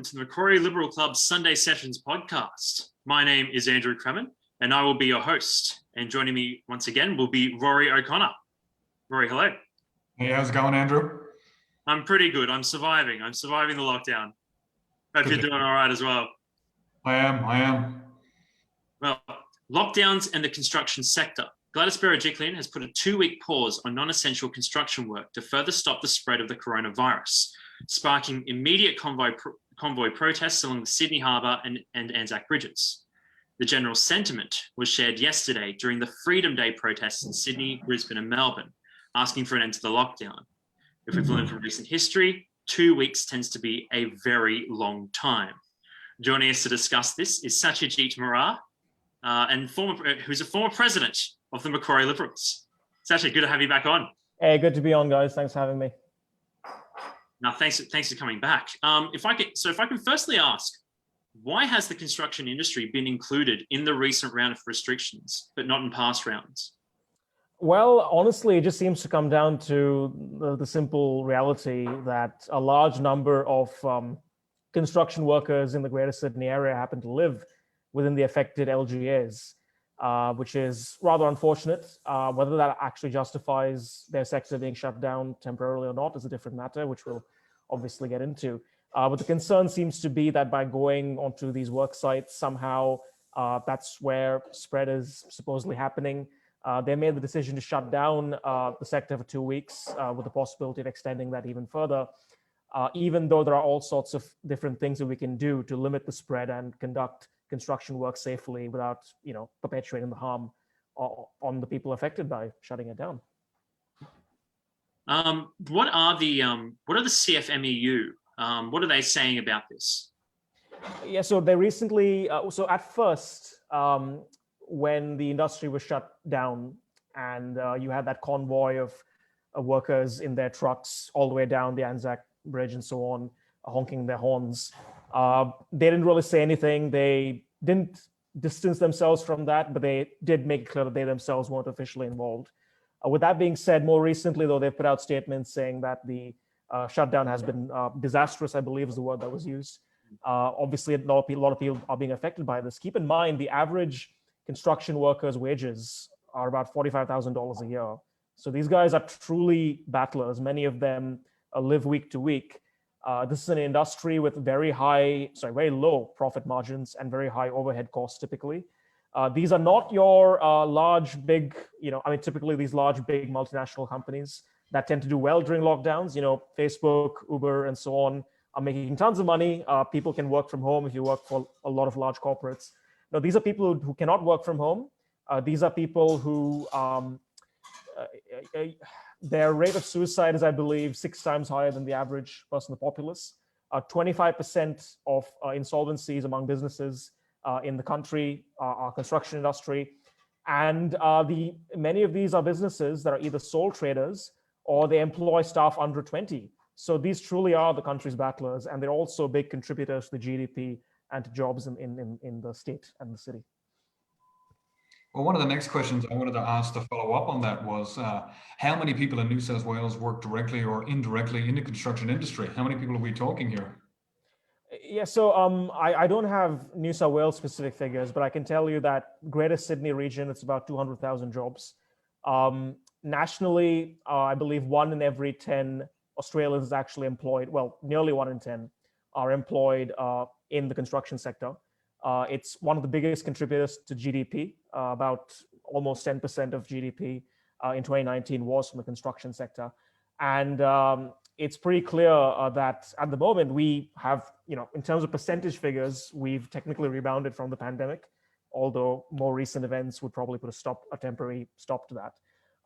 to the Macquarie Liberal Club Sunday Sessions podcast. My name is Andrew Kremen, and I will be your host. And joining me once again will be Rory O'Connor. Rory, hello. Hey, how's it going, Andrew? I'm pretty good. I'm surviving the lockdown. Hope you're doing all right as well. I am. Well, lockdowns and the construction sector. Gladys Berejiklian has put a 2-week pause on non-essential construction work to further stop the spread of the coronavirus, sparking immediate convoy protests along the Sydney Harbour and Anzac bridges. The general sentiment was shared yesterday during the Freedom Day protests in Sydney, Brisbane and Melbourne, asking for an end to the lockdown. If we've learned from recent history, 2 weeks tends to be a very long time. Joining us to discuss this is Satya Marar, who's a former president of the Macquarie Liberals. Satya, good to have you back on. Hey, good to be on, guys. Thanks for having me. Now, thanks for coming back. If I can firstly ask, why has the construction industry been included in the recent round of restrictions, but not in past rounds? Well, honestly, it just seems to come down to the simple reality that a large number of construction workers in the Greater Sydney area happen to live within the affected LGAs, which is rather unfortunate. Whether that actually justifies their sector being shut down temporarily or not is a different matter, which we'll obviously get into. But the concern seems to be that by going onto these work sites, somehow that's where spread is supposedly happening. They made the decision to shut down the sector for 2 weeks with the possibility of extending that even further, even though there are all sorts of different things that we can do to limit the spread and conduct construction work safely without, perpetuating the harm on the people affected by shutting it down. What are the CFMEU? What are they saying about this? Yeah, so they recently, so at first, when the industry was shut down and you had that convoy of workers in their trucks all the way down the Anzac Bridge and so on, honking their horns, they didn't really say anything. They didn't distance themselves from that, but they did make it clear that they themselves weren't officially involved. With that being said, more recently, though, they've put out statements saying that the shutdown has been disastrous, I believe is the word that was used. Obviously, a lot of people are being affected by this. Keep in mind, the average construction workers' wages are about $45,000 a year. So these guys are truly battlers. Many of them live week to week. This is an industry with very low profit margins and very high overhead costs typically. These are not your typically these large, big multinational companies that tend to do well during lockdowns. Facebook, Uber, and so on are making tons of money. People can work from home if you work for a lot of large corporates. Now, these are people who cannot work from home. These are people who their rate of suicide is, I believe, 6 times higher than the average person in the populace. 25% of insolvencies among businesses in the country are construction industry. And many of these are businesses that are either sole traders or they employ staff under 20. So these truly are the country's battlers, and they're also big contributors to the GDP and to jobs in the state and the city. Well, one of the next questions I wanted to ask to follow up on that was how many people in New South Wales work directly or indirectly in the construction industry? How many people are we talking here? Yeah, so I don't have New South Wales specific figures, but I can tell you that Greater Sydney region, it's about 200,000 jobs. Nationally, I believe 1 in every 10 Australians is actually employed. Well, nearly 1 in 10 are employed in the construction sector. It's one of the biggest contributors to GDP. About almost 10% of GDP in 2019 was from the construction sector. And it's pretty clear that at the moment we have, in terms of percentage figures, we've technically rebounded from the pandemic, although more recent events would probably put a temporary stop to that.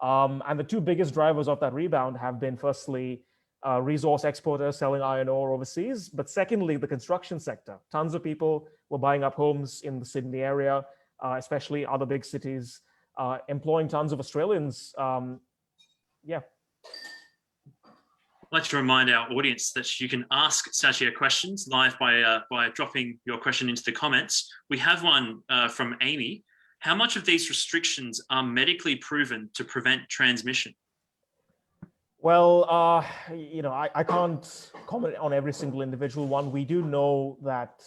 And the 2 biggest drivers of that rebound have been, firstly, resource exporters selling iron ore overseas, but secondly, the construction sector. Tons of people were buying up homes in the Sydney area, especially other big cities, employing tons of Australians. I'd like to remind our audience that you can ask Satya questions live by dropping your question into the comments. We have one from Amy. How much of these restrictions are medically proven to prevent transmission? Well, I can't comment on every single individual one. We do know that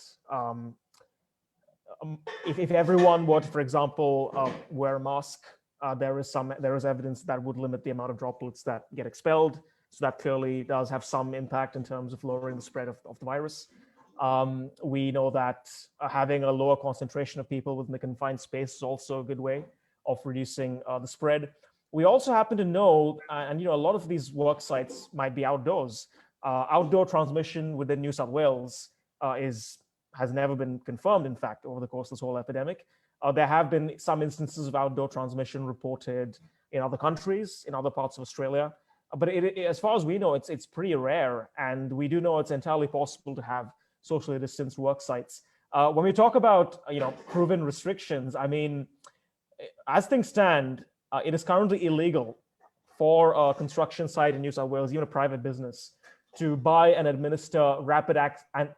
if everyone were to, for example, wear a mask, there is evidence that would limit the amount of droplets that get expelled. So that clearly does have some impact in terms of lowering the spread of the virus. We know that having a lower concentration of people within the confined space is also a good way of reducing the spread. We also happen to know, and a lot of these work sites might be outdoors. Outdoor transmission within New South Wales has never been confirmed, in fact, over the course of this whole epidemic. There have been some instances of outdoor transmission reported in other countries, in other parts of Australia. But as far as we know, it's pretty rare. And we do know it's entirely possible to have socially distanced work sites. When we talk about proven restrictions, I mean, as things stand, it is currently illegal for a construction site in New South Wales, even a private business, to buy and administer rapid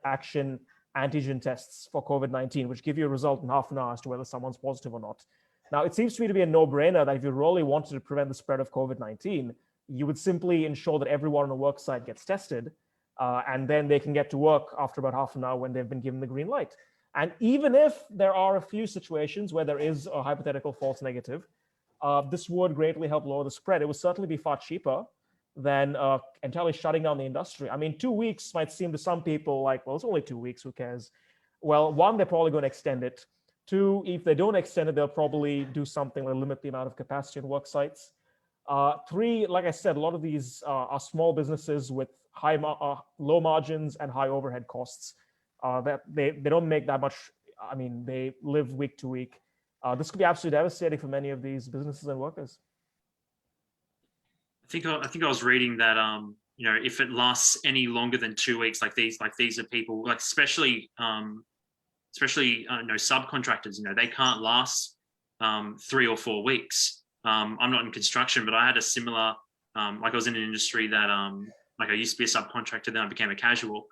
action antigen tests for COVID-19, which give you a result in half an hour as to whether someone's positive or not. Now, it seems to me to be a no-brainer that if you really wanted to prevent the spread of COVID-19, you would simply ensure that everyone on a work site gets tested, and then they can get to work after about half an hour when they've been given the green light. And even if there are a few situations where there is a hypothetical false negative, this would greatly help lower the spread. It would certainly be far cheaper than entirely shutting down the industry. I mean, 2 weeks might seem to some people like, well, it's only 2 weeks, who cares? Well, one, they're probably going to extend it. Two, if they don't extend it, they'll probably do something like limit the amount of capacity in work sites. Three, like I said, a lot of these are small businesses with low margins and high overhead costs. That they don't make that much. I mean, they live week to week. This could be absolutely devastating for many of these businesses and workers. I think I was reading that if it lasts any longer than 2 weeks, like these are people, like especially subcontractors, they can't last 3 or 4 weeks. I'm not in construction, but I had a similar like I was in an industry that like I used to be a subcontractor, then I became a casual.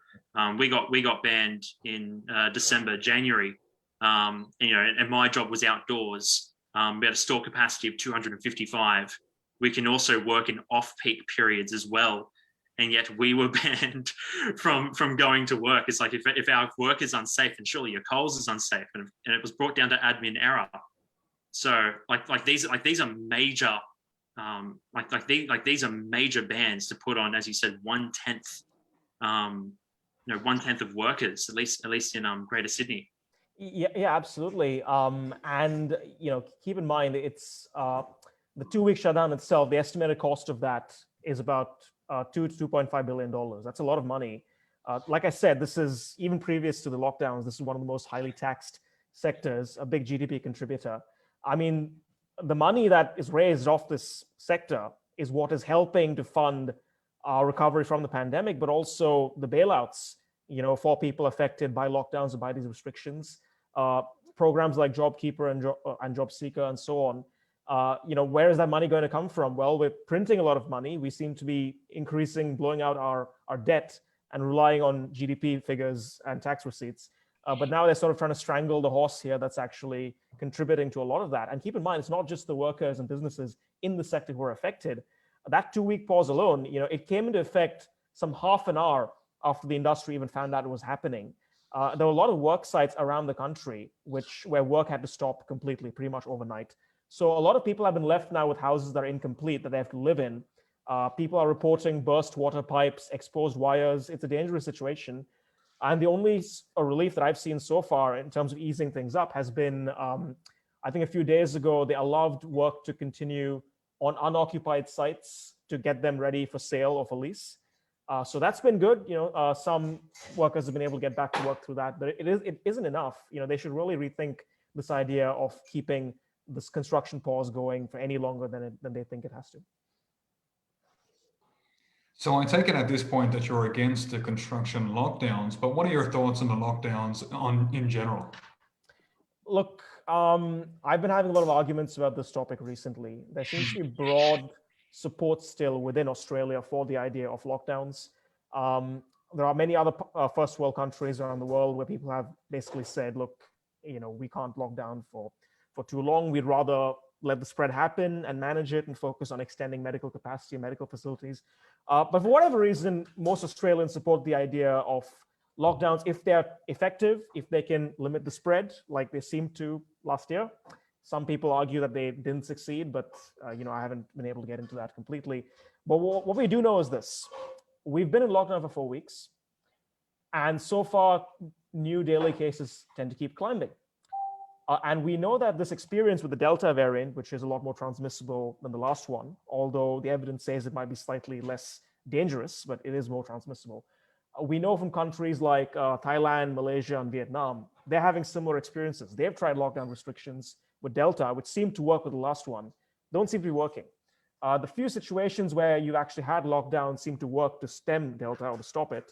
We got banned in December, January, and my job was outdoors. We had a store capacity of 255. We can also work in off-peak periods as well, and yet we were banned from going to work. It's like if our work is unsafe, then surely your Coles is unsafe, and it was brought down to admin error. So these are major these are major bans to put on, as you said, 1/10 1/10 of workers, at least in Greater Sydney. Yeah, absolutely. And keep in mind, it's the 2-week shutdown itself. The estimated cost of that is about $2 to $2.5 billion. That's a lot of money. Like I said, this is even previous to the lockdowns. This is one of the most highly taxed sectors, a big GDP contributor. I mean, the money that is raised off this sector is what is helping to fund our recovery from the pandemic, but also the bailouts, for people affected by lockdowns or by these restrictions. Programs like JobKeeper and JobSeeker and so on. Where is that money going to come from? Well, we're printing a lot of money. We seem to be blowing out our debt and relying on GDP figures and tax receipts. But now they're sort of trying to strangle the horse here that's actually contributing to a lot of that. And keep in mind, it's not just the workers and businesses in the sector who are affected. That 2-week pause alone, it came into effect some half an hour after the industry even found out it was happening. There were a lot of work sites around the country where work had to stop completely, pretty much overnight. So a lot of people have been left now with houses that are incomplete that they have to live in. People are reporting burst water pipes, exposed wires. It's a dangerous situation. And the only relief that I've seen so far in terms of easing things up has been, I think a few days ago, they allowed work to continue on unoccupied sites to get them ready for sale or for lease. So that's been good. Some workers have been able to get back to work through that, but it isn't enough. They should really rethink this idea of keeping this construction pause going for any longer than they think it has to. So I take it at this point that you're against the construction lockdowns, but what are your thoughts on the lockdowns in general? Look, I've been having a lot of arguments about this topic recently. There seems to be broad support still within Australia for the idea of lockdowns. There are many other first world countries around the world where people have basically said, look, we can't lock down for too long. We'd rather let the spread happen and manage it and focus on extending medical capacity and medical facilities. But for whatever reason, most Australians support the idea of lockdowns if they're effective, if they can limit the spread like they seemed to last year. Some people argue that they didn't succeed, but I haven't been able to get into that completely. But what we do know is this. We've been in lockdown for 4 weeks, and so far, new daily cases tend to keep climbing. And we know that this experience with the Delta variant, which is a lot more transmissible than the last one, although the evidence says it might be slightly less dangerous, but it is more transmissible. We know from countries like Thailand, Malaysia, and Vietnam, they're having similar experiences. They've tried lockdown restrictions with Delta, which seemed to work with the last one, don't seem to be working. The few situations where you've actually had lockdowns seem to work to stem Delta or to stop it,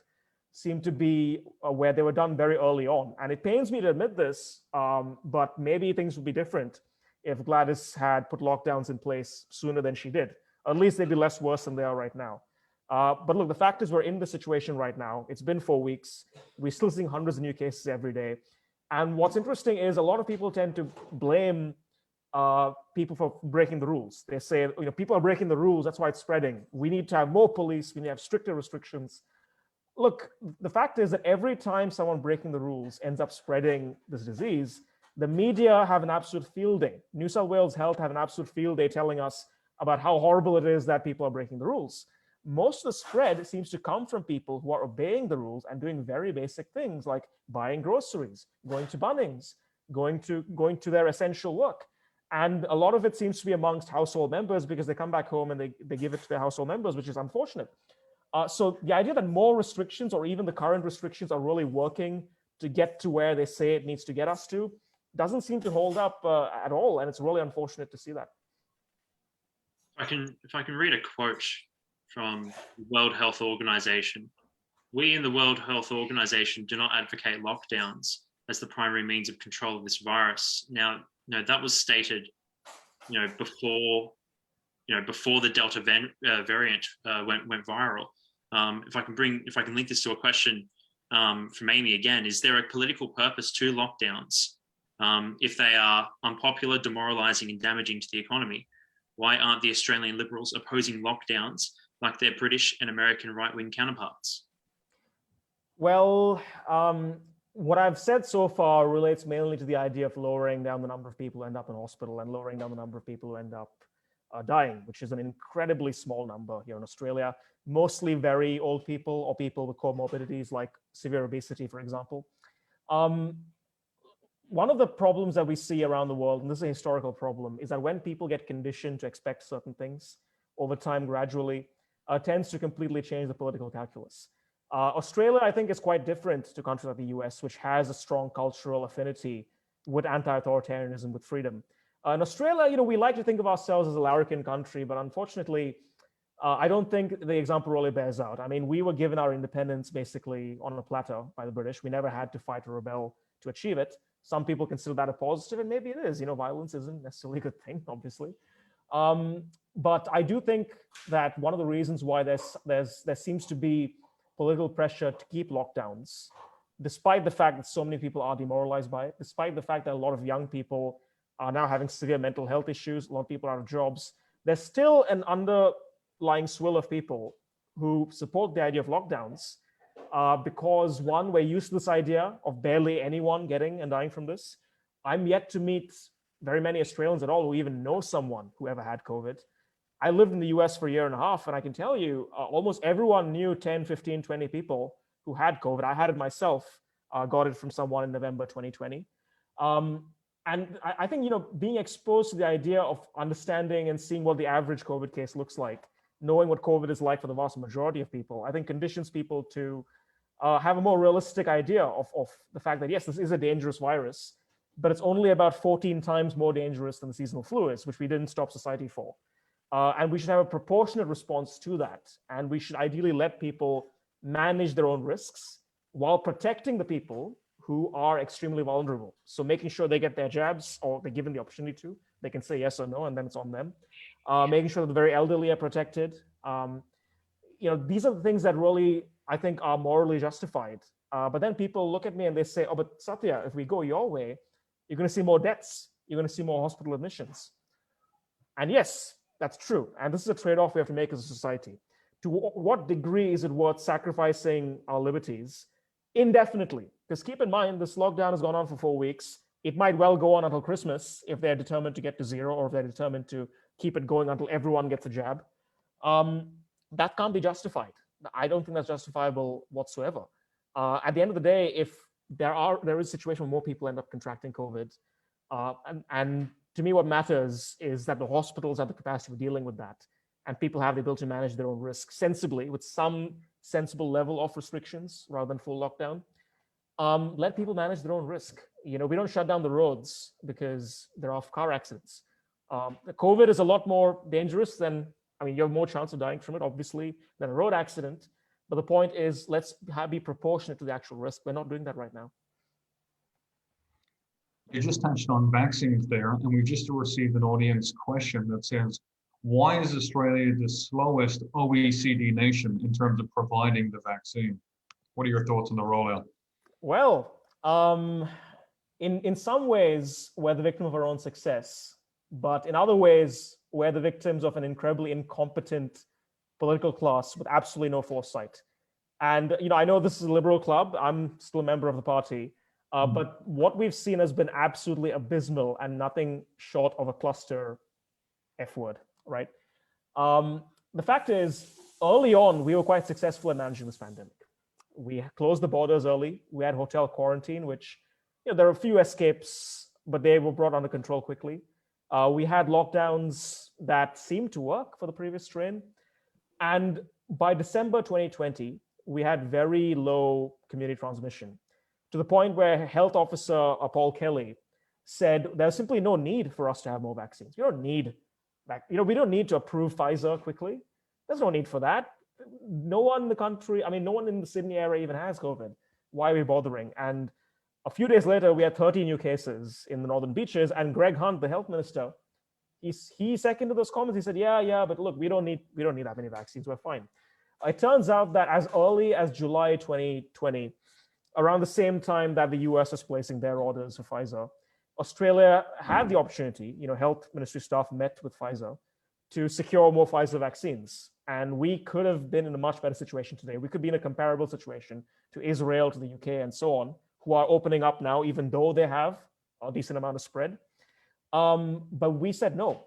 seem to be where they were done very early on. And it pains me to admit this, but maybe things would be different if Gladys had put lockdowns in place sooner than she did. At least they'd be less worse than they are right now. But look, the fact is we're in the situation right now. It's been 4 weeks. We're still seeing hundreds of new cases every day. And what's interesting is a lot of people tend to blame people for breaking the rules. They say, people are breaking the rules, that's why it's spreading. We need to have more police, we need to have stricter restrictions. Look, the fact is that every time someone breaking the rules ends up spreading this disease, the media have an absolute field day. New South Wales Health have an absolute field day telling us about how horrible it is that people are breaking the rules. Most of the spread seems to come from people who are obeying the rules and doing very basic things like buying groceries, going to Bunnings, going to their essential work. And a lot of it seems to be amongst household members because they come back home and they give it to their household members, which is unfortunate. So the idea that more restrictions or even the current restrictions are really working to get to where they say it needs to get us to doesn't seem to hold up at all. And it's really unfortunate to see that. If I can read a quote from the World Health Organization. We in the World Health Organization do not advocate lockdowns as the primary means of control of this virus. Now, that was stated, before the Delta variant went viral. If I can link this to a question from Amy again, is there a political purpose to lockdowns? If they are unpopular, demoralizing, and damaging to the economy, why aren't the Australian Liberals opposing lockdowns like their British and American right-wing counterparts? Well, what I've said so far relates mainly to the idea of lowering down the number of people who end up in hospital and lowering down the number of people who end up dying, which is an incredibly small number here in Australia, mostly very old people or people with comorbidities like severe obesity, for example. One of the problems that we see around the world, and this is a historical problem, is that when people get conditioned to expect certain things over time gradually, tends to completely change the political calculus. Australia, I think, is quite different to countries like the US, which has a strong cultural affinity with anti-authoritarianism, with freedom. In Australia, we like to think of ourselves as a larrikin country, but unfortunately, I don't think the example really bears out. I mean, we were given our independence basically on a platter by the British. We never had to fight or rebel to achieve it. Some people consider that a positive, and maybe it is. Violence isn't necessarily a good thing, obviously. But I do think that one of the reasons why there seems to be political pressure to keep lockdowns, despite the fact that so many people are demoralized by it, despite the fact that a lot of young people are now having severe mental health issues, a lot of people are out of jobs, there's still an underlying swill of people who support the idea of lockdowns because, one, we're used to this idea of barely anyone getting and dying from this. I'm yet to meet very many Australians at all who even know someone who ever had COVID. I lived in the US for a year and a half, and I can tell you, almost everyone knew 10, 15, 20 people who had COVID. I had it myself, got it from someone in November 2020. And I think, being exposed to the idea of understanding and seeing what the average COVID case looks like, knowing what COVID is like for the vast majority of people, I think conditions people to have a more realistic idea of the fact that, yes, this is a dangerous virus, but it's only about 14 times more dangerous than the seasonal flu is, which we didn't stop society for. And we should have a proportionate response to that. And we should ideally let people manage their own risks while protecting the people who are extremely vulnerable. So making sure they get their jabs, or they're given the opportunity to, they can say yes or no, and then it's on them. Making sure that the very elderly are protected. These are the things that really, I think, are morally justified. But then people look at me and they say, oh, but Satya, if we go your way, you're going to see more deaths. You're going to see more hospital admissions. And yes, that's true. And this is a trade-off we have to make as a society. To what degree is it worth sacrificing our liberties indefinitely? Because keep in mind, this lockdown has gone on for 4 weeks. It might well go on until Christmas if they're determined to get to zero, or if they're determined to keep it going until everyone gets a jab. That can't be justified. I don't think that's justifiable whatsoever. At the end of the day, if there is a situation where more people end up contracting COVID, and to me, what matters is that the hospitals have the capacity for dealing with that, and people have the ability to manage their own risk sensibly with some sensible level of restrictions rather than full lockdown. Let people manage their own risk. We don't shut down the roads because there are car accidents. The COVID is a lot more dangerous than, you have more chance of dying from it, obviously, than a road accident. But the point is, let's be proportionate to the actual risk. We're not doing that right now. You just touched on vaccines there, and we've just received an audience question that says, why is Australia the slowest OECD nation in terms of providing the vaccine? What are your thoughts on the rollout? Well, in some ways, we're the victim of our own success, but in other ways, we're the victims of an incredibly incompetent political class with absolutely no foresight. And I know this is a liberal club. I'm still a member of the party. But what we've seen has been absolutely abysmal and nothing short of a cluster F word, right? The fact is, early on, we were quite successful at managing this pandemic. We closed the borders early. We had hotel quarantine, which, there are a few escapes, but they were brought under control quickly. We had lockdowns that seemed to work for the previous strain. And by December 2020, we had very low community transmission, to the point where Health Officer Paul Kelly said there's simply no need for us to have more vaccines. We don't need we don't need to approve Pfizer quickly. There's no need for that. No one in the country, no one in the Sydney area even has COVID. Why are we bothering? And a few days later, we had 30 new cases in the Northern Beaches, and Greg Hunt, the health minister, he seconded those comments. He said, yeah, but look, we don't need that many vaccines. We're fine. It turns out that as early as July 2020, around the same time that the US was placing their orders for Pfizer, Australia had the opportunity, health ministry staff met with Pfizer to secure more Pfizer vaccines. And we could have been in a much better situation today. We could be in a comparable situation to Israel, to the UK, and so on, who are opening up now, even though they have a decent amount of spread. But we said no.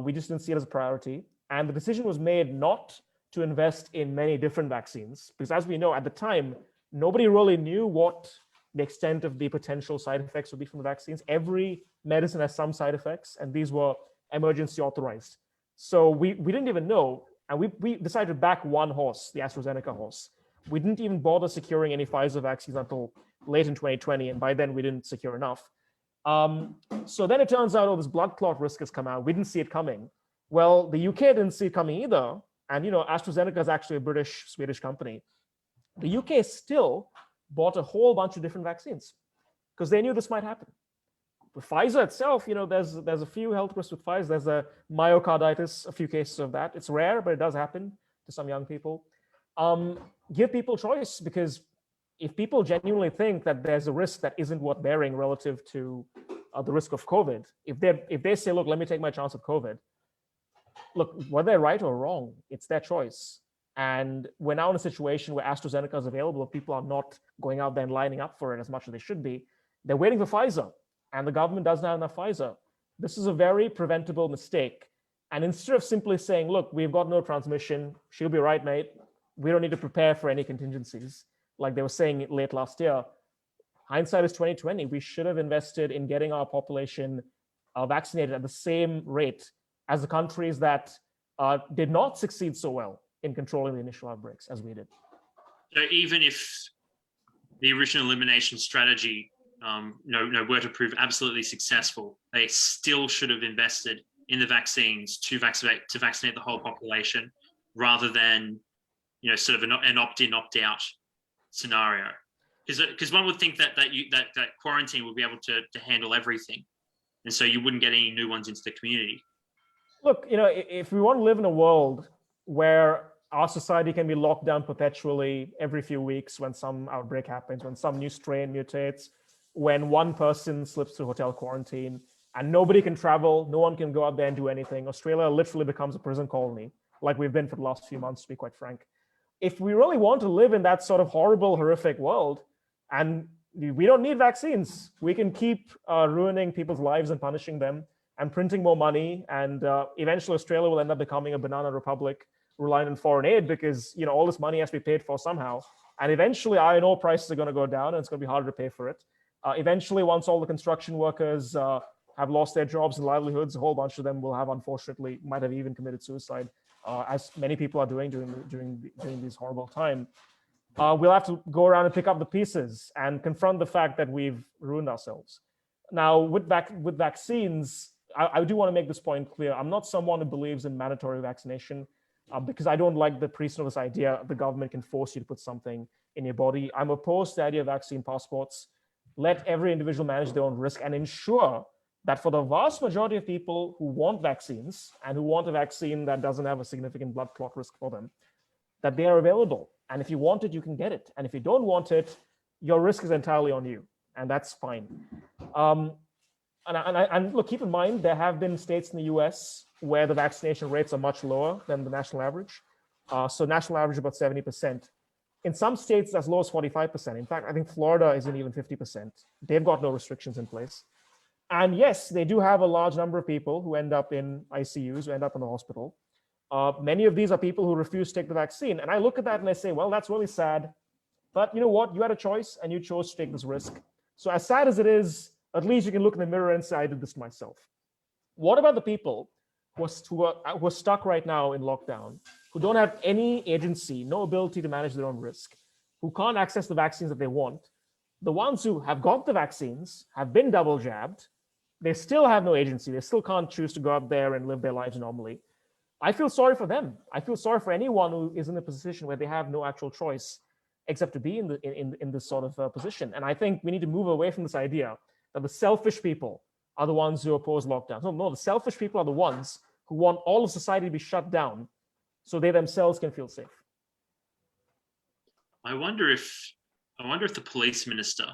We just didn't see it as a priority. And the decision was made not to invest in many different vaccines, because as we know, at the time, nobody really knew what the extent of the potential side effects would be from the vaccines. Every medicine has some side effects, and these were emergency authorized. So we didn't even know, and we decided to back one horse, the AstraZeneca horse. We didn't even bother securing any Pfizer vaccines until late in 2020, and by then we didn't secure enough. So then it turns out, this blood clot risk has come out. We didn't see it coming. Well, the UK didn't see it coming either. And AstraZeneca is actually a British-Swedish company. The UK still bought a whole bunch of different vaccines because they knew this might happen. With Pfizer itself, there's a few health risks with Pfizer. There's a myocarditis, a few cases of that. It's rare, but it does happen to some young people. Give people choice, because if people genuinely think that there's a risk that isn't worth bearing relative to the risk of COVID, if they say, look, let me take my chance with COVID, look, whether they're right or wrong, it's their choice. And we're now in a situation where AstraZeneca is available. People are not going out there and lining up for it as much as they should be. They're waiting for Pfizer, and the government doesn't have enough Pfizer. This is a very preventable mistake. And instead of simply saying, look, we've got no transmission, she'll be right, mate, we don't need to prepare for any contingencies, like they were saying late last year, hindsight is 2020. We should have invested in getting our population vaccinated at the same rate as the countries that did not succeed so well in controlling the initial outbreaks as we did. So even if the original elimination strategy were to prove absolutely successful, they still should have invested in the vaccines to vaccinate the whole population, rather than sort of an opt-in, opt-out scenario. Because one would think that quarantine would be able to handle everything, and so you wouldn't get any new ones into the community. Look, if we want to live in a world where our society can be locked down perpetually every few weeks when some outbreak happens, when some new strain mutates, when one person slips through hotel quarantine, and nobody can travel, no one can go out there and do anything. Australia literally becomes a prison colony, like we've been for the last few months, to be quite frank. If we really want to live in that sort of horrible, horrific world, and we don't need vaccines, we can keep ruining people's lives and punishing them and printing more money, and eventually Australia will end up becoming a banana republic relying on foreign aid, because all this money has to be paid for somehow. And eventually iron ore prices are going to go down, and it's going to be harder to pay for it. Eventually, once all the construction workers have lost their jobs and livelihoods, a whole bunch of them will have, unfortunately, might have even committed suicide, as many people are doing during these horrible times. We'll have to go around and pick up the pieces and confront the fact that we've ruined ourselves. Now, with vaccines, I do want to make this point clear. I'm not someone who believes in mandatory vaccination, because I don't like the precedent of this idea the government can force you to put something in your body. I'm opposed to the idea of vaccine passports. Let every individual manage their own risk and ensure that for the vast majority of people who want vaccines and who want a vaccine that doesn't have a significant blood clot risk for them, that they are available. And if you want it, you can get it. And if you don't want it, your risk is entirely on you, and that's fine. And look, keep in mind, there have been states in the US where the vaccination rates are much lower than the national average. So national average about 70%. In some states, as low as 45%. In fact, I think Florida isn't even 50%. They've got no restrictions in place. And yes, they do have a large number of people who end up in ICUs, who end up in the hospital. Many of these are people who refuse to take the vaccine. And I look at that and I say, well, that's really sad. But you know what? You had a choice and you chose to take this risk. So as sad as it is, at least you can look in the mirror and say, I did this to myself. What about the people who are stuck right now in lockdown, who don't have any agency, no ability to manage their own risk, who can't access the vaccines that they want? The ones who have got the vaccines, have been double jabbed, they still have no agency. They still can't choose to go out there and live their lives normally. I feel sorry for them. I feel sorry for anyone who is in a position where they have no actual choice except to be in this sort of position. And I think we need to move away from this idea that the selfish people are the ones who oppose lockdowns. No, the selfish people are the ones who want all of society to be shut down so they themselves can feel safe. I wonder if the police minister,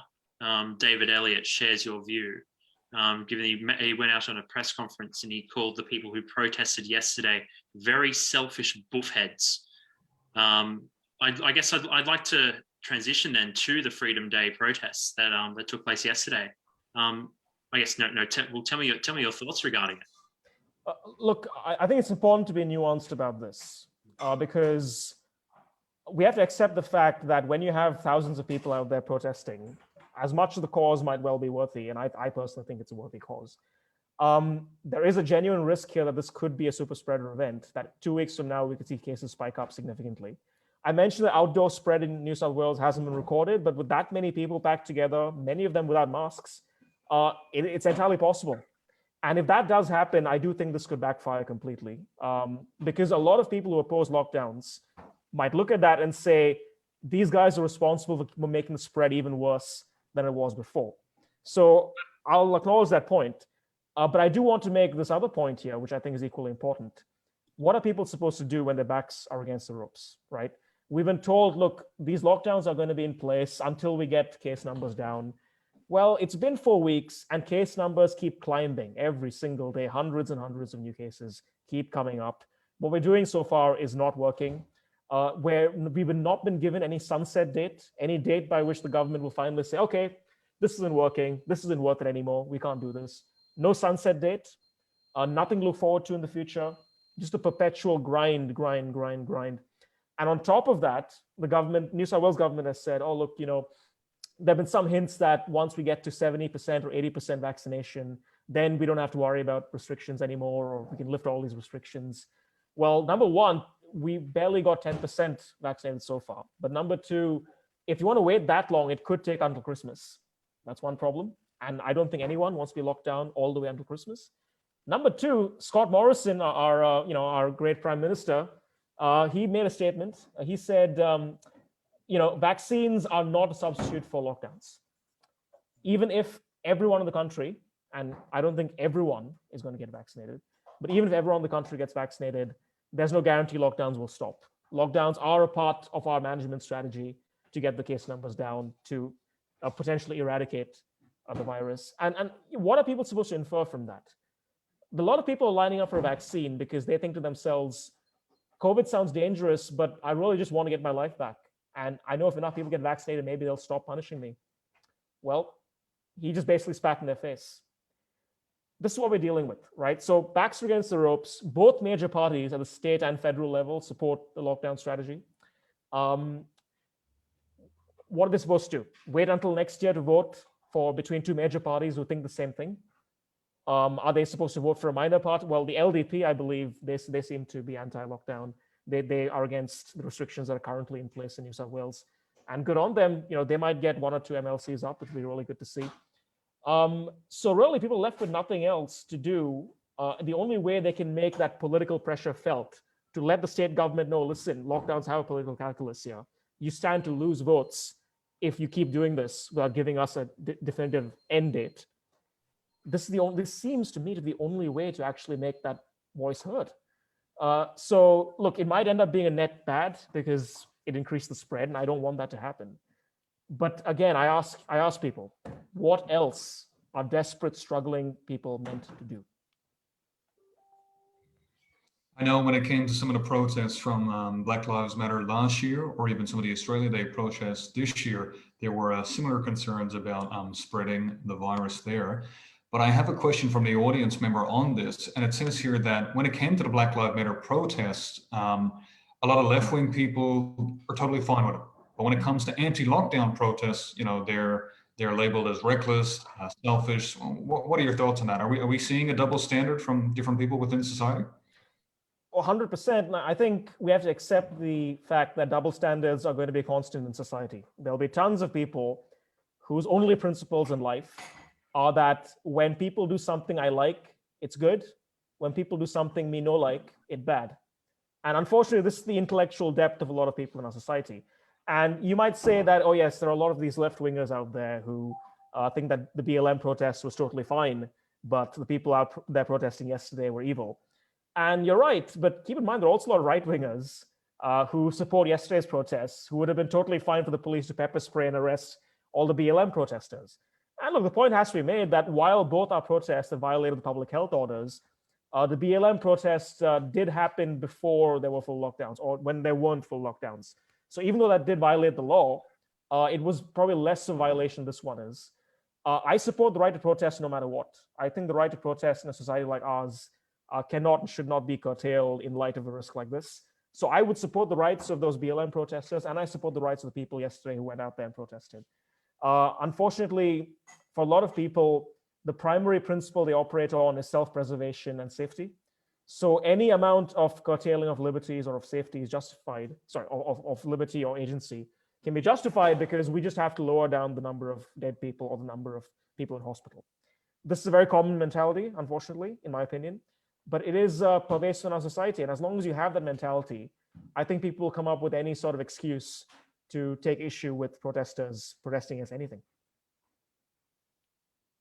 David Elliott, shares your view, given he went out on a press conference and he called the people who protested yesterday very selfish buffheads. I guess I'd like to transition then to the Freedom Day protests that took place yesterday. I guess tell me your thoughts regarding it. Look, I think it's important to be nuanced about this, because we have to accept the fact that when you have thousands of people out there protesting, as much of the cause might well be worthy, and I personally think it's a worthy cause, there is a genuine risk here that this could be a super spreader event, that 2 weeks from now we could see cases spike up significantly. I mentioned the outdoor spread in New South Wales hasn't been recorded, but with that many people packed together, many of them without masks, it's entirely possible. And if that does happen, I do think this could backfire completely, because a lot of people who oppose lockdowns might look at that and say, these guys are responsible for making the spread even worse than it was before. So I'll acknowledge that point. But I do want to make this other point here, which I think is equally important. What are people supposed to do when their backs are against the ropes, right? We've been told, look, these lockdowns are going to be in place until we get case numbers down. Well, it's been 4 weeks and case numbers keep climbing every single day. Hundreds and hundreds of new cases keep coming up. What we're doing so far is not working. Where we've not been given any sunset date, any date by which the government will finally say, okay, this isn't working, this isn't worth it anymore, we can't do this. No sunset date, nothing to look forward to in the future, just a perpetual grind. And on top of that, the government, New South Wales government has said, oh, look, there have been some hints that once we get to 70% or 80% vaccination, then we don't have to worry about restrictions anymore, or we can lift all these restrictions. Well, number one, we barely got 10% vaccinated so far. But number two, if you want to wait that long, it could take until Christmas. That's one problem. And I don't think anyone wants to be locked down all the way until Christmas. Number two, Scott Morrison, our great prime minister, he made a statement. He said, vaccines are not a substitute for lockdowns. Even if everyone in the country, and I don't think everyone is going to get vaccinated, but even if everyone in the country gets vaccinated, there's no guarantee lockdowns will stop. Lockdowns are a part of our management strategy to get the case numbers down, to potentially eradicate the virus. And what are people supposed to infer from that? A lot of people are lining up for a vaccine because they think to themselves, COVID sounds dangerous, but I really just want to get my life back. And I know if enough people get vaccinated, maybe they'll stop punishing me. Well, he just basically spat in their face. This is what we're dealing with, right? So backs against the ropes, both major parties at the state and federal level support the lockdown strategy. What are they supposed to do? Wait until next year to vote for between two major parties who think the same thing? Are they supposed to vote for a minor party? Well, the LDP, I believe, they seem to be anti-lockdown. They are against the restrictions that are currently in place in New South Wales. And good on them. They might get 1 or 2 MLCs up, which would be really good to see. So really, people left with nothing else to do. The only way they can make that political pressure felt to let the state government know, listen, lockdowns have a political calculus here. You stand to lose votes if you keep doing this without giving us a definitive end date. This seems to me to be the only way to actually make that voice heard. So look, it might end up being a net bad because it increased the spread, and I don't want that to happen. But again, I ask people, what else are desperate, struggling people meant to do? I know when it came to some of the protests from Black Lives Matter last year, or even some of the Australia Day protests this year, there were similar concerns about spreading the virus there. But I have a question from the audience member on this, and it says here that when it came to the Black Lives Matter protests, a lot of left-wing people are totally fine with it. But when it comes to anti-lockdown protests, they're labeled as reckless, selfish. What are your thoughts on that? Are we seeing a double standard from different people within society? 100%. I think we have to accept the fact that double standards are going to be constant in society. There'll be tons of people whose only principles in life are that when people do something I like, it's good. When people do something me no like, it's bad. And unfortunately, this is the intellectual depth of a lot of people in our society. And you might say that, oh yes, there are a lot of these left-wingers out there who think that the BLM protest was totally fine, but the people out there protesting yesterday were evil. And you're right, but keep in mind, there are also a lot of right-wingers who support yesterday's protests, who would have been totally fine for the police to pepper spray and arrest all the BLM protesters. And look, the point has to be made that while both our protests have violated the public health orders, the BLM protests did happen before there were full lockdowns, or when there weren't full lockdowns. So even though that did violate the law, it was probably less of a violation this one is. I support the right to protest no matter what. I think the right to protest in a society like ours cannot and should not be curtailed in light of a risk like this. So I would support the rights of those BLM protesters, and I support the rights of the people yesterday who went out there and protested. Unfortunately, for a lot of people, the primary principle they operate on is self-preservation and safety. So any amount of curtailing of liberties or of safety is justified, of liberty or agency can be justified because we just have to lower down the number of dead people or the number of people in hospital. This is a very common mentality, unfortunately, in my opinion, but it is pervasive in our society. And as long as you have that mentality, I think people will come up with any sort of excuse to take issue with protesters protesting against anything.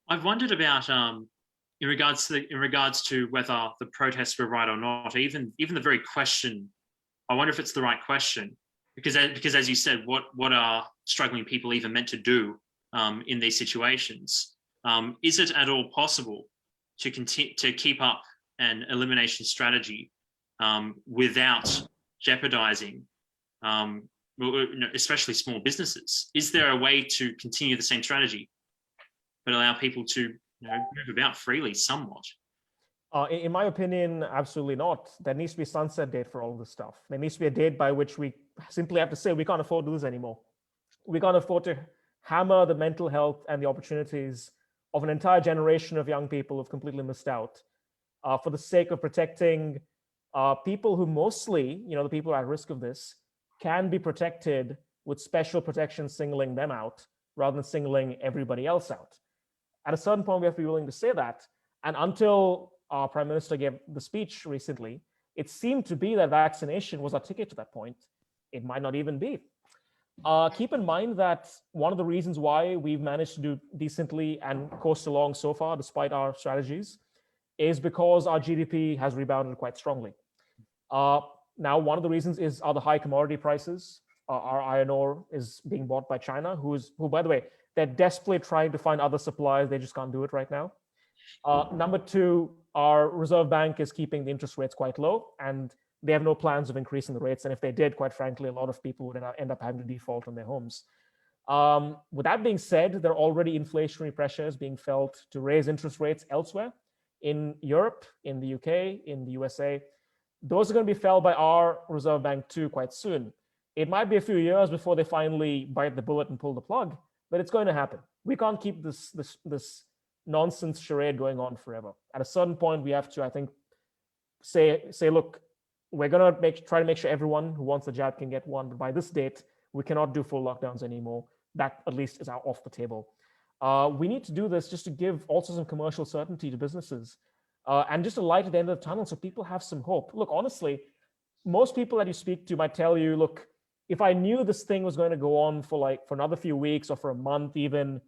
I've wondered about in regards to whether the protests were right or not, even the very question. I wonder if it's the right question because as you said, what are struggling people even meant to do in these situations? Is it at all possible to keep up an elimination strategy without jeopardizing, especially small businesses? Is there a way to continue the same strategy but allow people to move about freely somewhat? In my opinion, absolutely not. There needs to be a sunset date for all of this stuff. There needs to be a date by which we simply have to say we can't afford to do this anymore. We can't afford to hammer the mental health and the opportunities of an entire generation of young people who've completely missed out for the sake of protecting people who mostly, the people who are at risk of this, can be protected with special protection singling them out rather than singling everybody else out. At a certain point, we have to be willing to say that. And until our Prime Minister gave the speech recently, it seemed to be that vaccination was our ticket to that point. It might not even be. Keep in mind that one of the reasons why we've managed to do decently and coast along so far, despite our strategies, is because our GDP has rebounded quite strongly. Now, one of the reasons are the high commodity prices. Our iron ore is being bought by China, who, by the way, They're desperately trying to find other suppliers. They just can't do it right now. Number two, our Reserve Bank is keeping the interest rates quite low, and they have no plans of increasing the rates. And if they did, quite frankly, a lot of people would end up having to default on their homes. With that being said, there are already inflationary pressures being felt to raise interest rates elsewhere in Europe, in the UK, in the USA. Those are going to be felt by our Reserve Bank too quite soon. It might be a few years before they finally bite the bullet and pull the plug, but it's going to happen. We can't keep this nonsense charade going on forever. At a certain point, we have to, I think, say, look, we're going to try to make sure everyone who wants a jab can get one, but by this date, we cannot do full lockdowns anymore. That at least is out off the table. We need to do this just to give also some commercial certainty to businesses and just a light at the end of the tunnel so people have some hope. Look, honestly, most people that you speak to might tell you, look, if I knew this thing was going to go on for another few weeks or for a month even,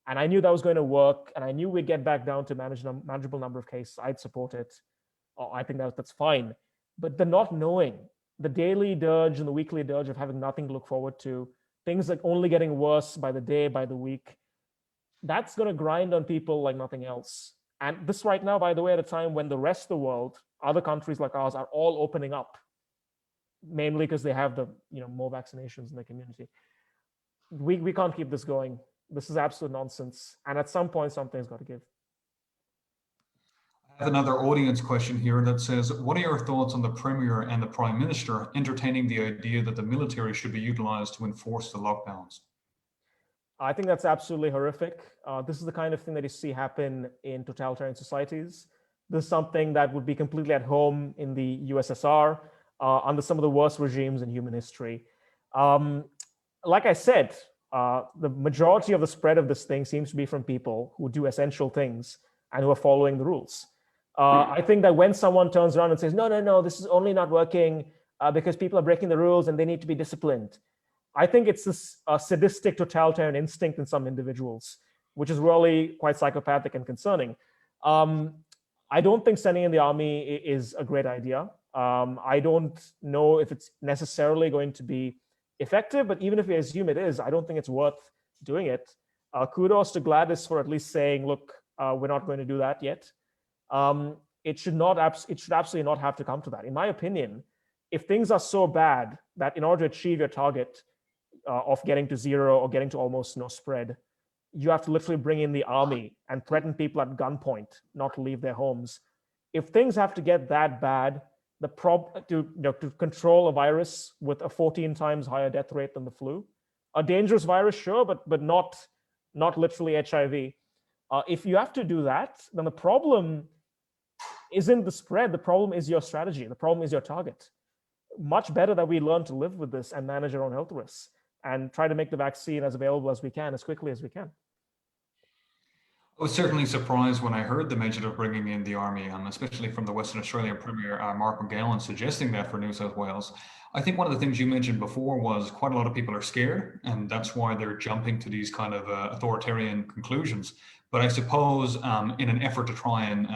and I knew that was going to work, and I knew we'd get back down to manageable number of cases, I'd support it. I think that's fine. But the not knowing, the daily dirge and the weekly dirge of having nothing to look forward to, things like only getting worse by the day, by the week, that's going to grind on people like nothing else. And this right now, by the way, at a time when the rest of the world, other countries like ours, are all opening up, mainly because they have the more vaccinations in the community. We can't keep this going. This is absolute nonsense. And at some point, something's got to give. I have another audience question here that says, what are your thoughts on the Premier and the Prime Minister entertaining the idea that the military should be utilized to enforce the lockdowns? I think that's absolutely horrific. This is the kind of thing that you see happen in totalitarian societies. This is something that would be completely at home in the USSR, under some of the worst regimes in human history. Like I said, the majority of the spread of this thing seems to be from people who do essential things and who are following the rules. I think that when someone turns around and says, no, this is only not working because people are breaking the rules and they need to be disciplined, I think it's this sadistic totalitarian instinct in some individuals, which is really quite psychopathic and concerning. I don't think sending in the army is a great idea. I don't know if it's necessarily going to be effective, but even if we assume it is, I don't think it's worth doing it. Kudos to Gladys for at least saying, look, we're not going to do that yet. It should absolutely not have to come to that. In my opinion, if things are so bad that in order to achieve your target of getting to zero or getting to almost no spread, you have to literally bring in the army and threaten people at gunpoint not to leave their homes. If things have to get that bad, to control a virus with a 14 times higher death rate than the flu, a dangerous virus, sure, but not literally HIV. If you have to do that, then the problem isn't the spread. The problem is your strategy. The problem is your target. Much better that we learn to live with this and manage our own health risks and try to make the vaccine as available as we can, as quickly as we can. I was certainly surprised when I heard the mention of bringing in the army, especially from the Western Australian Premier, Mark McGowan, suggesting that for New South Wales. I think one of the things you mentioned before was quite a lot of people are scared, and that's why they're jumping to these kind of authoritarian conclusions. But I suppose in an effort to try and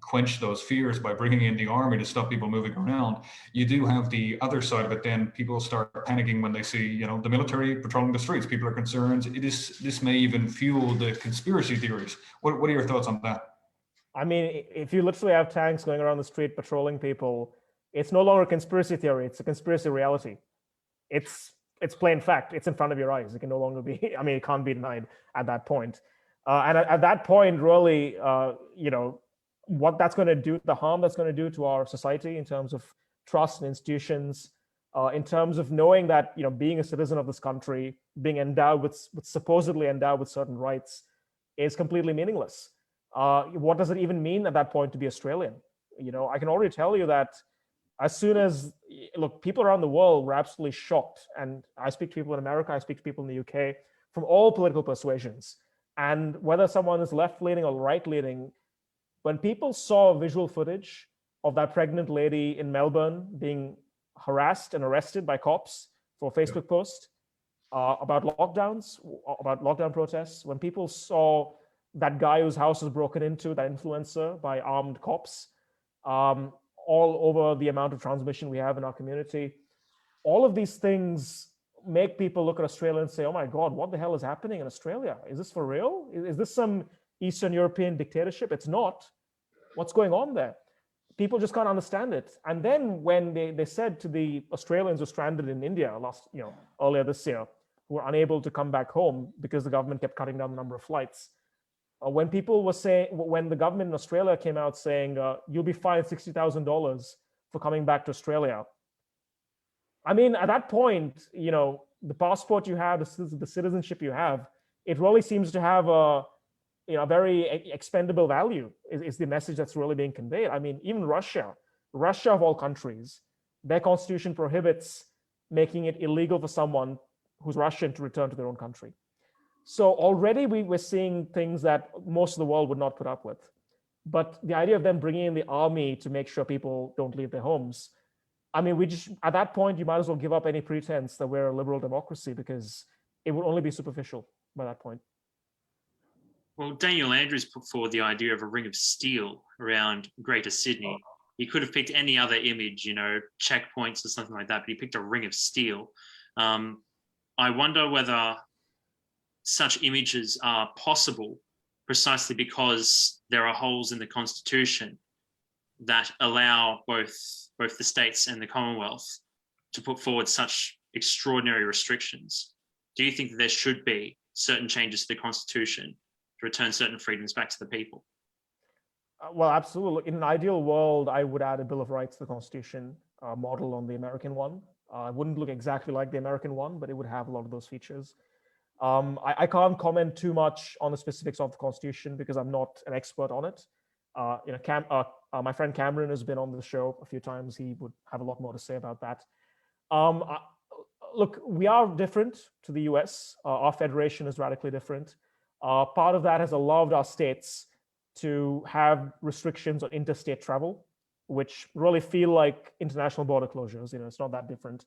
quench those fears by bringing in the army to stop people moving around, you do have the other side of it. Then people start panicking when they see the military patrolling the streets. People are concerned. This may even fuel the conspiracy theories. What are your thoughts on that? I mean, if you literally have tanks going around the street patrolling people, it's no longer a conspiracy theory. It's a conspiracy reality. It's plain fact. It's in front of your eyes. It can no longer be. I mean, it can't be denied at that point. And at that point, really, what that's going to do, the harm that's going to do to our society in terms of trust in institutions, in terms of knowing that, being a citizen of this country, being supposedly endowed with certain rights, is completely meaningless. What does it even mean at that point to be Australian? I can already tell you that as soon as, people around the world were absolutely shocked. And I speak to people in America, I speak to people in the UK from all political persuasions. And whether someone is left-leaning or right-leaning, when people saw visual footage of that pregnant lady in Melbourne being harassed and arrested by cops for a Facebook post about lockdowns, about lockdown protests, when people saw that guy whose house was broken into, that influencer, by armed cops, all over the amount of transmission we have in our community, all of these things make people look at Australia and say, oh my God, what the hell is happening in Australia? Is this for real? Is this some Eastern European dictatorship? It's not. What's going on there? People just can't understand it. And then when they said to the Australians who were stranded in India earlier this year, who were unable to come back home because the government kept cutting down the number of flights, when people were saying, when the government in Australia came out saying, you'll be fined $60,000 for coming back to Australia. I mean, at that point, the passport you have, the citizenship you have, it really seems to have a very expendable value is the message that's really being conveyed. I mean, even Russia of all countries, their constitution prohibits making it illegal for someone who's Russian to return to their own country. So already we're seeing things that most of the world would not put up with. But the idea of them bringing in the army to make sure people don't leave their homes, I mean, at that point, you might as well give up any pretense that we're a liberal democracy, because it would only be superficial by that point. Well, Daniel Andrews put forward the idea of a ring of steel around Greater Sydney. He could have picked any other image, checkpoints or something like that, but he picked a ring of steel. I wonder whether such images are possible precisely because there are holes in the Constitution that allow both the states and the Commonwealth to put forward such extraordinary restrictions. Do you think that there should be certain changes to the Constitution to return certain freedoms back to the people? Well, absolutely. In an ideal world, I would add a Bill of Rights to the Constitution, model on the American one. It wouldn't look exactly like the American one, but it would have a lot of those features. I can't comment too much on the specifics of the Constitution because I'm not an expert on it. My friend Cameron has been on the show a few times. He would have a lot more to say about that. Look, we are different to the US. Our federation is radically different. Part of that has allowed our states to have restrictions on interstate travel, which really feel like international border closures. It's not that different.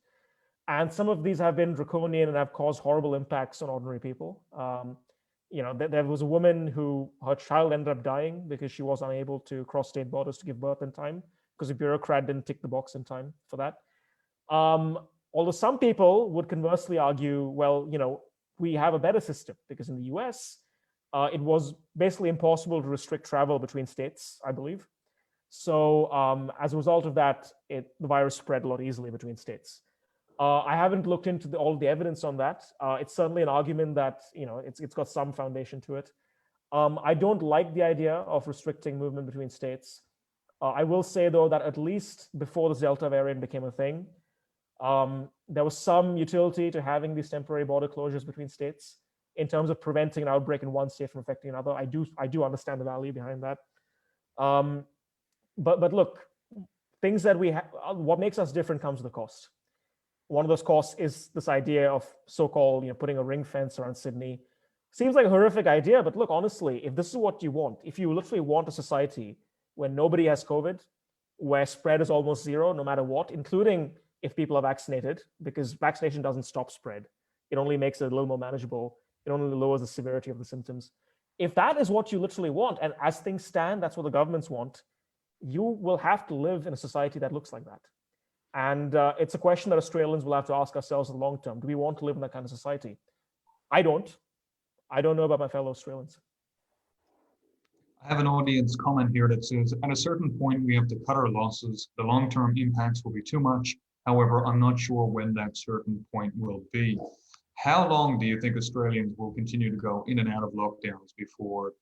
And some of these have been draconian and have caused horrible impacts on ordinary people. There was a woman her child ended up dying because she was unable to cross state borders to give birth in time because a bureaucrat didn't tick the box in time for that. Although some people would conversely argue, well, we have a better system because in the US, it was basically impossible to restrict travel between states, I believe. So as a result of that, the virus spread a lot easily between states. I haven't looked into all the evidence on that. It's certainly an argument that it's got some foundation to it. I don't like the idea of restricting movement between states. I will say though that at least before the Delta variant became a thing, there was some utility to having these temporary border closures between states in terms of preventing an outbreak in one state from affecting another. I do understand the value behind that. But look, things that what makes us different comes with a cost. One of those costs is this idea of so-called, putting a ring fence around Sydney. Seems like a horrific idea, but look, honestly, if this is what you want, if you literally want a society where nobody has COVID, where spread is almost zero, no matter what, including if people are vaccinated, because vaccination doesn't stop spread. It only makes it a little more manageable. It only lowers the severity of the symptoms. If that is what you literally want, and as things stand, that's what the governments want, you will have to live in a society that looks like that. And it's a question that Australians will have to ask ourselves in the long term. Do we want to live in that kind of society? I don't. I don't know about my fellow Australians. I have an audience comment here that says, at a certain point, we have to cut our losses. The long-term impacts will be too much. However, I'm not sure when that certain point will be. How long do you think Australians will continue to go in and out of lockdowns before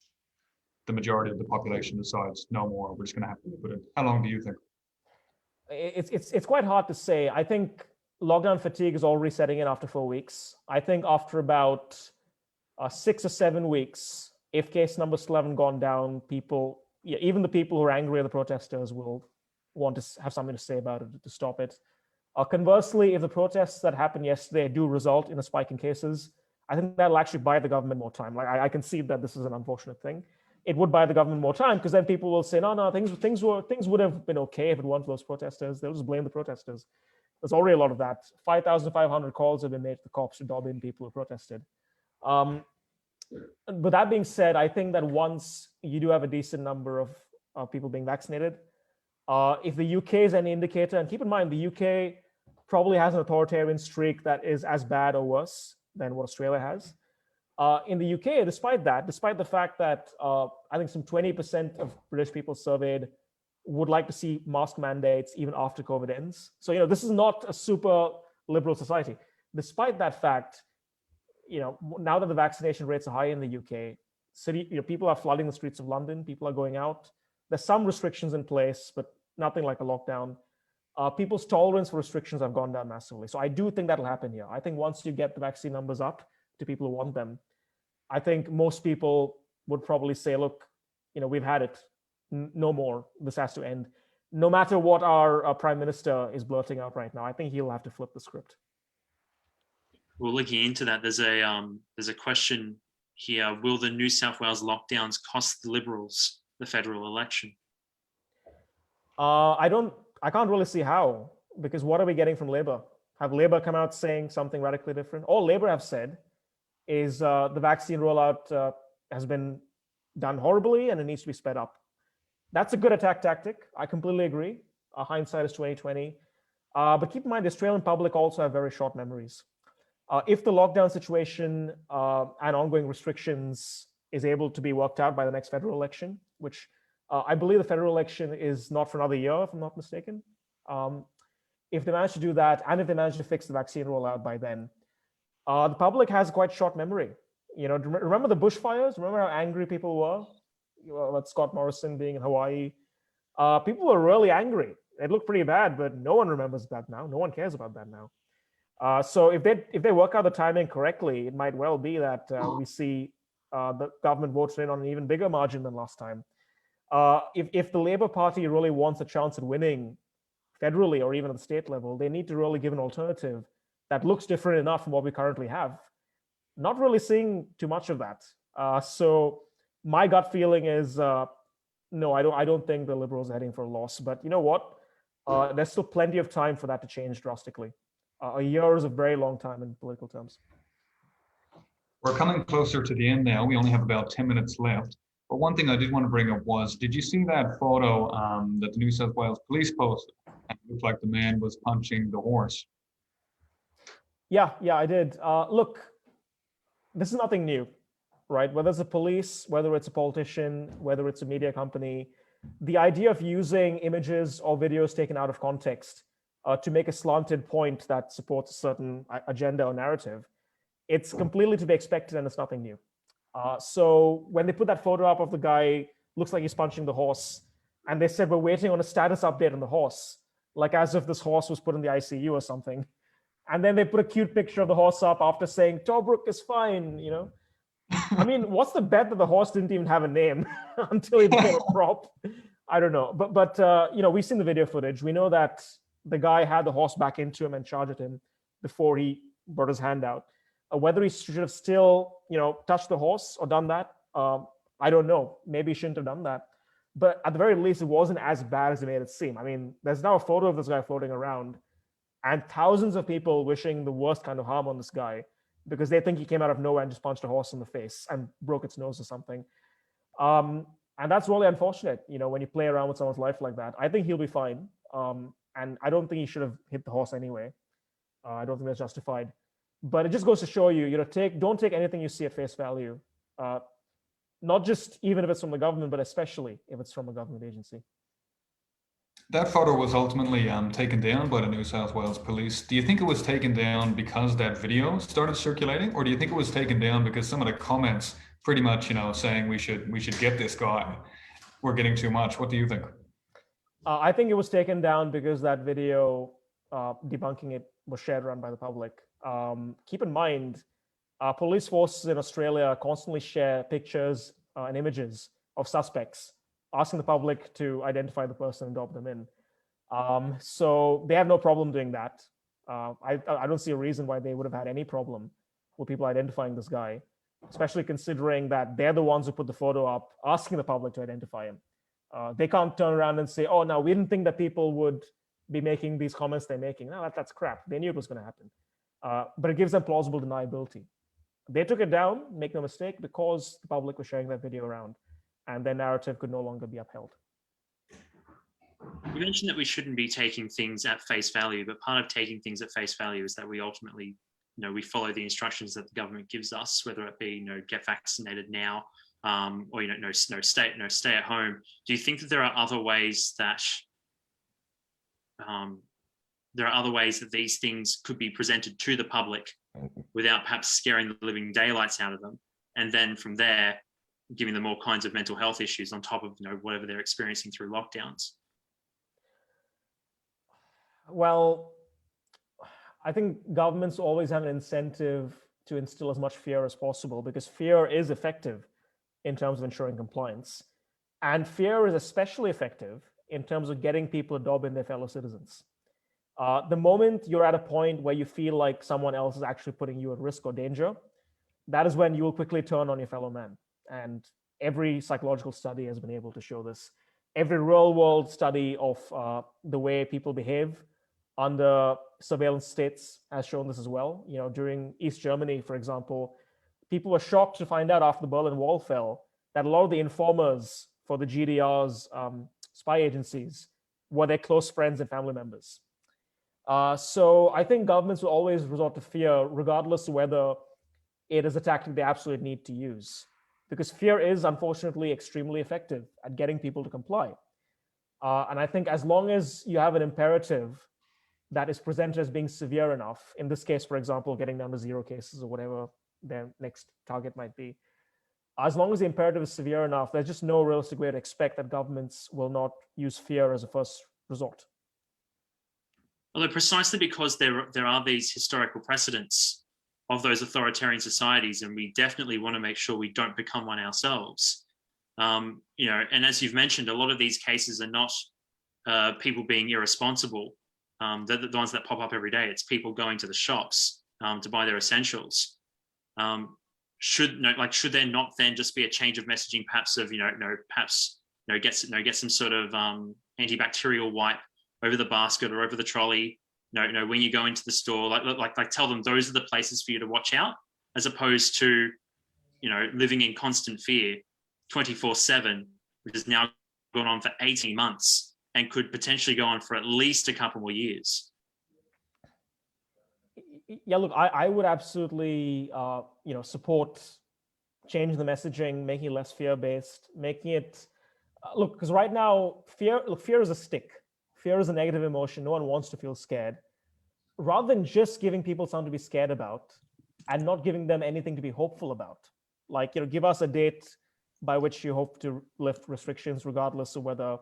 the majority of the population decides no more, we're just going to have to live with it? How long do you think? It's quite hard to say. I think lockdown fatigue is already setting in after 4 weeks. I think after about 6 or 7 weeks, if case numbers still haven't gone down, even the people who are angry at the protesters will want to have something to say about it to stop it. Conversely, if the protests that happened yesterday do result in a spike in cases, I think that'll actually buy the government more time. Like I concede that this is an unfortunate thing. It would buy the government more time because then people will say, no, things would have been okay if it weren't for those protesters. They'll just blame the protesters. There's already a lot of that. 5,500 calls have been made to the cops to dob in people who protested. But that being said, I think that once you do have a decent number of people being vaccinated, if the UK is any indicator, and keep in mind the UK probably has an authoritarian streak that is as bad or worse than what Australia has. In the UK, despite the fact that I think some 20% of British people surveyed would like to see mask mandates even after COVID ends. So, this is not a super liberal society. Despite that fact, now that the vaccination rates are high in the UK, people are flooding the streets of London, people are going out. There's some restrictions in place, but nothing like a lockdown. People's tolerance for restrictions have gone down massively. So I do think that'll happen here. I think once you get the vaccine numbers up to people who want them, I think most people would probably say, look, we've had it. No more. This has to end. No matter what our prime minister is blurting out right now, I think he'll have to flip the script. Well, looking into that, there's a question here. Will the New South Wales lockdowns cost the Liberals the federal election? I can't really see how, because what are we getting from Labor? Have Labor come out saying something radically different? All Labor have said is the vaccine rollout has been done horribly and it needs to be sped up. That's a good attack tactic. I completely agree. Hindsight is 2020. But keep in mind, the Australian public also have very short memories. If the lockdown situation and ongoing restrictions is able to be worked out by the next federal election, which I believe the federal election is not for another year, if I'm not mistaken. If they manage to do that, and if they manage to fix the vaccine rollout by then, the public has quite short memory. Remember the bushfires? Remember how angry people were about Scott Morrison being in Hawaii? People were really angry. It looked pretty bad, but no one remembers that now. No one cares about that now. So if they work out the timing correctly, it might well be that we see the government votes in on an even bigger margin than last time. If the Labour Party really wants a chance at winning federally or even at the state level, they need to really give an alternative that looks different enough from what we currently have. Not really seeing too much of that. So my gut feeling is no, I don't think the Liberals are heading for a loss. But you know what? There's still plenty of time for that to change drastically. A year is a very long time in political terms. We're coming closer to the end now. We only have about 10 minutes left. But one thing I did want to bring up was, did you see that photo that the New South Wales police posted? It looked like the man was punching the horse. Yeah, I did. Look, this is nothing new, right? Whether it's the police, whether it's a politician, whether it's a media company, the idea of using images or videos taken out of context to make a slanted point that supports a certain agenda or narrative, it's completely to be expected and it's nothing new. So when they put that photo up of the guy, looks like he's punching the horse, and they said, we're waiting on a status update on the horse, like as if this horse was put in the ICU or something. And then they put a cute picture of the horse up after saying, Tobruk is fine, I mean, what's the bet that the horse didn't even have a name until he became a prop? I don't know. But we've seen the video footage. We know that the guy had the horse back into him and charged at him before he brought his hand out. Whether he should have still, touched the horse or done that, I don't know. Maybe he shouldn't have done that. But at the very least, it wasn't as bad as it made it seem. I mean, there's now a photo of this guy floating around and thousands of people wishing the worst kind of harm on this guy because they think he came out of nowhere and just punched a horse in the face and broke its nose or something. And that's really unfortunate, when you play around with someone's life like that. I think he'll be fine. And I don't think he should have hit the horse anyway. I don't think that's justified. But it just goes to show you, don't take anything you see at face value. Not just even if it's from the government, but especially if it's from a government agency. That photo was ultimately taken down by the New South Wales police. Do you think it was taken down because that video started circulating, or do you think it was taken down because some of the comments pretty much, saying we should get this guy, we're getting too much? What do you think? I think it was taken down because that video debunking it was shared around by the public. Keep in mind, police forces in Australia constantly share pictures and images of suspects, asking the public to identify the person and drop them in. So they have no problem doing that. I don't see a reason why they would have had any problem with people identifying this guy, especially considering that they're the ones who put the photo up, asking the public to identify him. They can't turn around and say, oh, no, we didn't think that people would be making these comments they're making. No, that's crap. They knew it was going to happen. But it gives them plausible deniability. They took it down, make no mistake, because the public was sharing that video around and their narrative could no longer be upheld. You mentioned that we shouldn't be taking things at face value, but part of taking things at face value is that we ultimately, we follow the instructions that the government gives us, whether it be, get vaccinated now, or stay at home. Do you think that there are other ways that these things could be presented to the public without perhaps scaring the living daylights out of them, and then from there giving them all kinds of mental health issues on top of whatever they're experiencing through lockdowns? Well, I think governments always have an incentive to instill as much fear as possible, because fear is effective in terms of ensuring compliance. And fear is especially effective in terms of getting people adopt in their fellow citizens. The moment you're at a point where you feel like someone else is actually putting you at risk or danger, that is when you will quickly turn on your fellow man. And every psychological study has been able to show this. Every real world study of the way people behave under surveillance states has shown this as well. During East Germany, for example, people were shocked to find out after the Berlin Wall fell that a lot of the informers for the GDR's spy agencies were their close friends and family members. So I think governments will always resort to fear, regardless of whether it is a tactic they absolutely need to use, because fear is unfortunately extremely effective at getting people to comply. And I think as long as you have an imperative that is presented as being severe enough, in this case, for example, getting down to 0 cases or whatever their next target might be, as long as the imperative is severe enough, there's just no realistic way to expect that governments will not use fear as a first resort. Although precisely because there are these historical precedents of those authoritarian societies, and we definitely want to make sure we don't become one ourselves. And as you've mentioned, a lot of these cases are not people being irresponsible. They're the ones that pop up every day. It's people going to the shops to buy their essentials. Should there not then just be a change of messaging, perhaps of get some sort of antibacterial wipe over the basket or over the trolley? When you go into the store, like tell them those are the places for you to watch out, as opposed to living in constant fear 24/7, which has now gone on for 18 months and could potentially go on for at least a couple more years. Yeah, look, I would absolutely support changing the messaging, making it less fear-based, making it look, because right now fear is a stick. Fear is a negative emotion. No one wants to feel scared. Rather than just giving people something to be scared about and not giving them anything to be hopeful about, like, give us a date by which you hope to lift restrictions, regardless of whether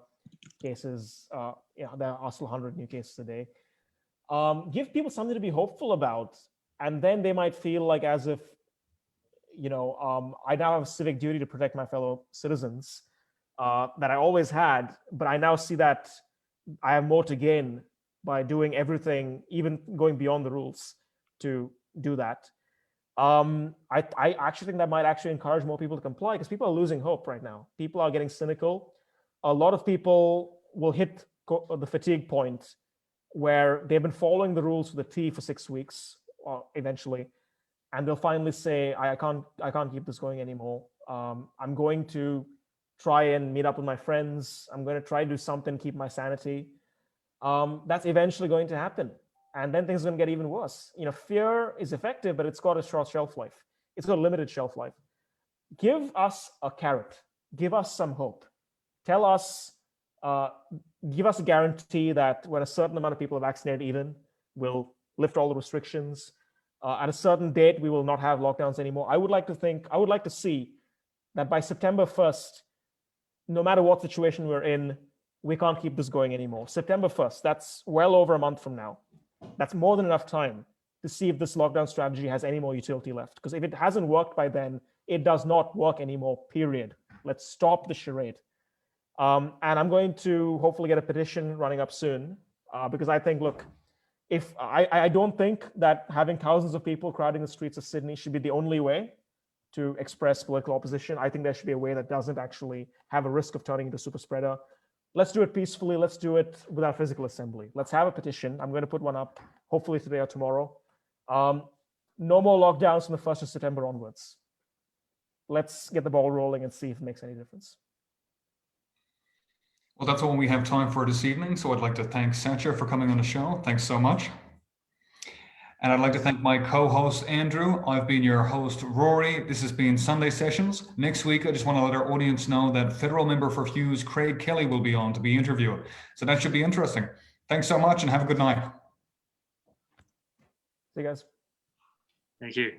cases, there are still 100 new cases a day. Give people something to be hopeful about, and then they might feel like as if, I now have a civic duty to protect my fellow citizens that I always had, but I now see that I have more to gain by doing everything, even going beyond the rules to do that. I actually think that might actually encourage more people to comply, because people are losing hope right now. People are getting cynical. A lot of people will hit the fatigue point where they've been following the rules to the T for 6 weeks, eventually, and they'll finally say, I can't keep this going anymore. I'm going to try and meet up with my friends. I'm going to try to do something, keep my sanity. That's eventually going to happen. And then things are going to get even worse. Fear is effective, but it's got a short shelf life. It's got a limited shelf life. Give us a carrot. Give us some hope. Tell us, give us a guarantee that when a certain amount of people are vaccinated, even, we'll lift all the restrictions. At a certain date, we will not have lockdowns anymore. I would like to see that by September 1st, no matter what situation we're in, we can't keep this going anymore. September 1st, that's well over a month from now. That's more than enough time to see if this lockdown strategy has any more utility left. Because if it hasn't worked by then, it does not work anymore, period. Let's stop the charade. And I'm going to hopefully get a petition running up soon, because I think, look, if I don't think that having thousands of people crowding the streets of Sydney should be the only way to express political opposition. I think there should be a way that doesn't actually have a risk of turning into super spreader. Let's do it peacefully. Let's do it without physical assembly. Let's have a petition. I'm going to put one up, hopefully today or tomorrow. No more lockdowns from the 1st of September onwards. Let's get the ball rolling and see if it makes any difference. Well, that's all we have time for this evening. So I'd like to thank Satya for coming on the show. Thanks so much. And I'd like to thank my co-host, Andrew. I've been your host, Rory. This has been Sunday Sessions. Next week, I just want to let our audience know that Federal Member for Hughes, Craig Kelly, will be on to be interviewed. So that should be interesting. Thanks so much and have a good night. See you guys. Thank you.